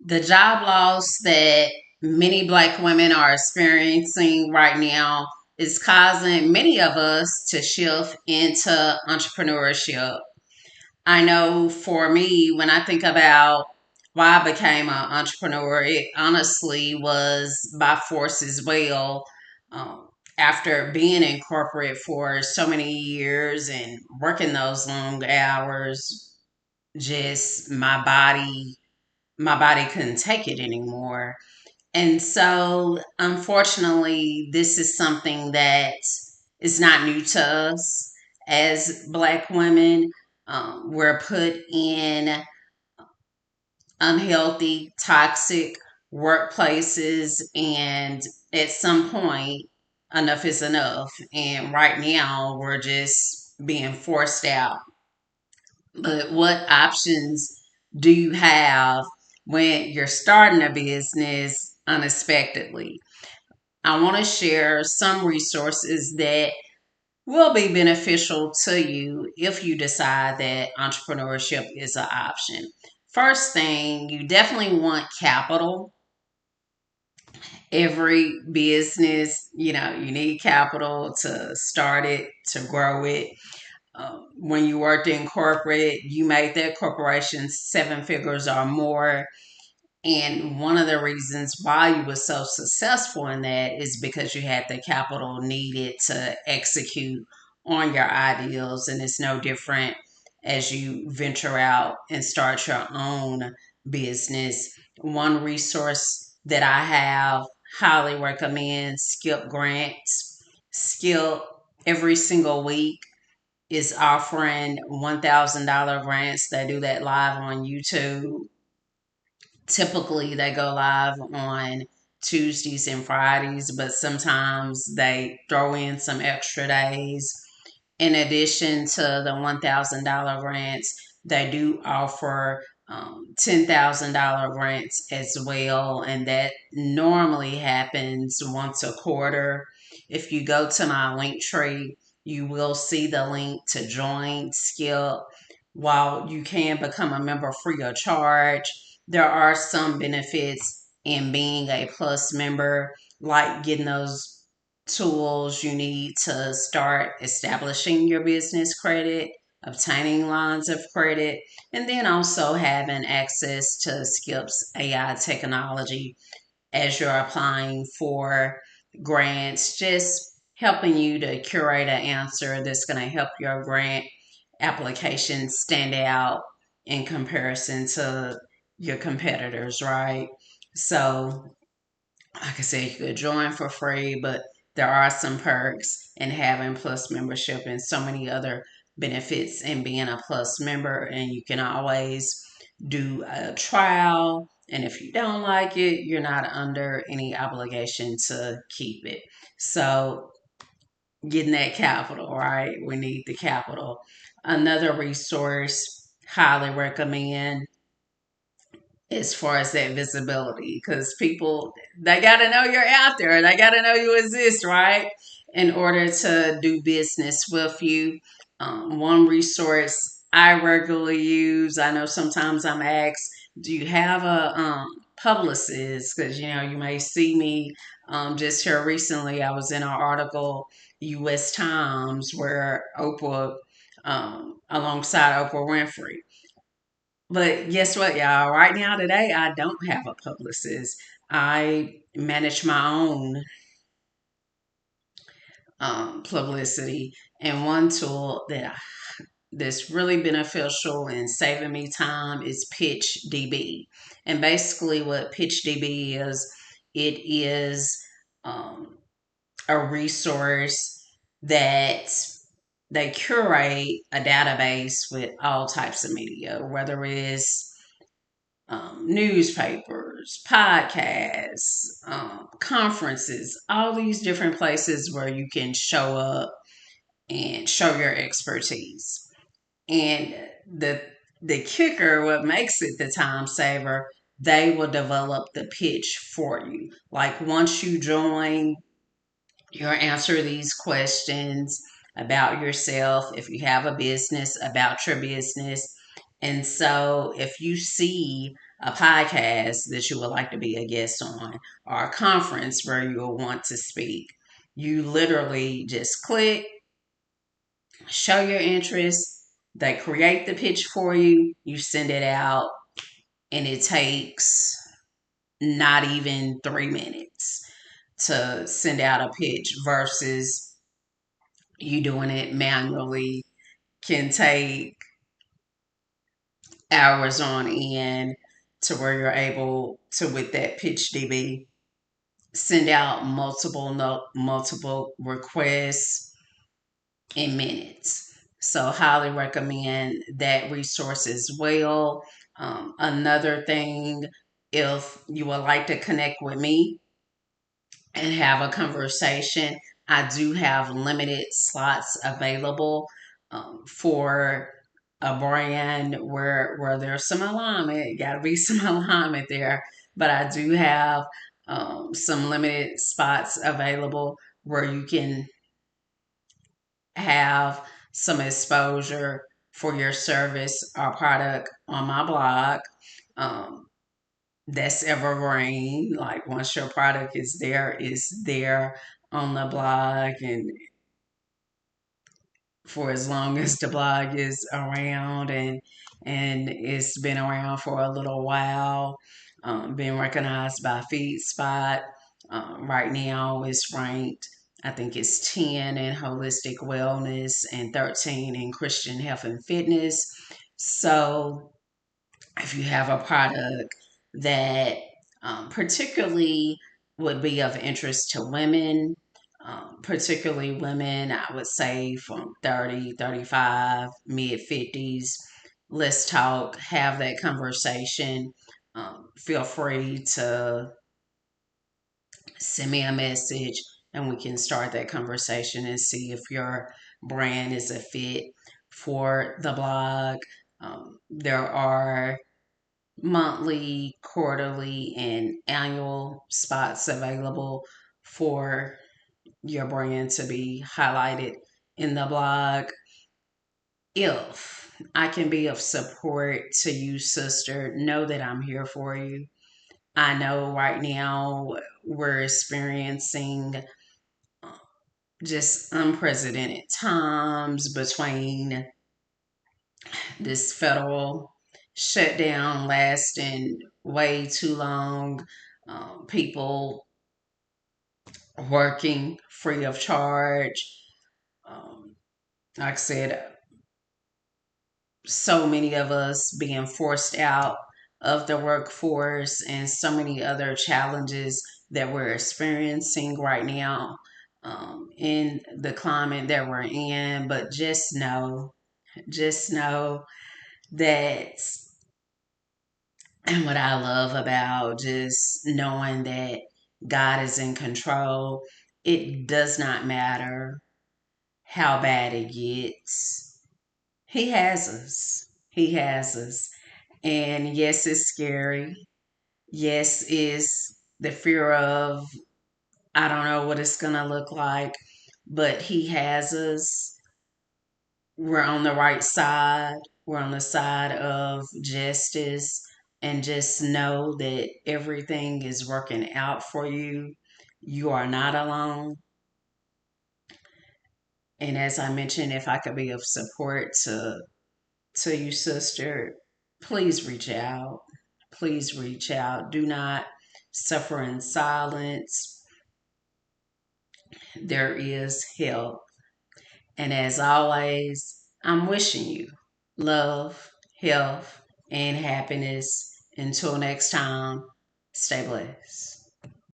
The job loss that many Black women are experiencing right now is causing many of us to shift into entrepreneurship. I know for me, when I think about why I became an entrepreneur, it honestly was by force as well. Um, After being in corporate for so many years and working those long hours, just my body couldn't take it anymore. And so, unfortunately, this is something that is not new to us as Black women. We're put in unhealthy, toxic workplaces, and at some point, enough is enough. And right now, we're just being forced out. But what options do you have when you're starting a business unexpectedly? I want to share some resources that will be beneficial to you if you decide that entrepreneurship is an option. First thing, you definitely want capital. Every business, you need capital to start it, to grow it. When you worked in corporate, you made that corporation seven figures or more. And one of the reasons why you were so successful in that is because you had the capital needed to execute on your ideals. And it's no different as you venture out and start your own business. One resource that I have highly recommend Skip Grants. Skip every single week is offering $1,000 grants. They do that live on YouTube. Typically, they go live on Tuesdays and Fridays, but sometimes they throw in some extra days. In addition to the $1,000 grants, they do offer $10,000 grants as well, and that normally happens once a quarter. If you go to my link tree, you will see the link to join Skip. While you can become a member free of charge, there are some benefits in being a plus member, like getting those tools you need to start establishing your business credit, obtaining lines of credit, and then also having access to Skip's AI technology as you're applying for grants, just helping you to curate an answer that's going to help your grant application stand out in comparison to your competitors, right? So like I said, you could join for free, but there are some perks in having plus membership and so many other benefits in being a plus member. And you can always do a trial. And if you don't like it, you're not under any obligation to keep it. So, getting that capital, right? We need the capital. Another resource, highly recommend as far as that visibility, because people, they got to know you're out there, they got to know you exist, right, in order to do business with you. One resource I regularly use, I know sometimes I'm asked, do you have a publicist, because you may see me, just here recently I was in an article, US Times, where Oprah, alongside Oprah Winfrey. But guess what, y'all? Right now, today, I don't have a publicist. I manage my own publicity, and one tool that's really beneficial in saving me time is PitchDB. And basically, what PitchDB is, it is um, a resource that they curate a database with all types of media, whether it's newspapers, podcasts, conferences, all these different places where you can show up and show your expertise. And the the kicker, what makes it the time saver, they will develop the pitch for you. Like once you join, you'll answer these questions about yourself, if you have a business, about your business, And so if you see a podcast that you would like to be a guest on, or a conference where you will want to speak, you literally just click, show your interest, they create the pitch for you, you send it out, and it takes not even 3 minutes to send out a pitch versus you doing it manually can take hours on end to where you're able to, with that pitch DB, send out multiple requests in minutes. So highly recommend that resource as well. Another thing, if you would like to connect with me and have a conversation, I do have limited slots available for a brand where there's some alignment. Got to be some alignment there, but I do have some limited spots available where you can have some exposure for your service or product on my blog. Um, that's evergreen. Like once your product is there, it's there on the blog, and for as long as the blog is around, and it's been around for a little while, being recognized by FeedSpot. Right now, it's ranked. I think it's 10 in holistic wellness and 13 in Christian health and fitness. So if you have a product that particularly would be of interest to women, particularly women, I would say from 30, 35, mid 50s, let's talk, have that conversation. Feel free to send me a message and we can start that conversation and see if your brand is a fit for the blog. There are monthly, quarterly, and annual spots available for your brand to be highlighted in the blog. If I can be of support to you, sister, know that I'm here for you. I know right now we're experiencing just unprecedented times between this federal shutdown lasting way too long, people working free of charge. Um, like I said, so many of us being forced out of the workforce, and so many other challenges that we're experiencing right now in the climate that we're in. But just know that, and what I love about just knowing that God is in control, it does not matter how bad it gets. He has us. He has us. And yes, it's scary. Yes, is the fear of, I don't know what it's going to look like, but He has us. We're on the right side. We're on the side of justice. And just know that everything is working out for you. You are not alone. And as I mentioned, if I could be of support to you, sister, please reach out. Please reach out. Do not suffer in silence. There is help. And as always, I'm wishing you love, health, and happiness. Until next time, stay blessed.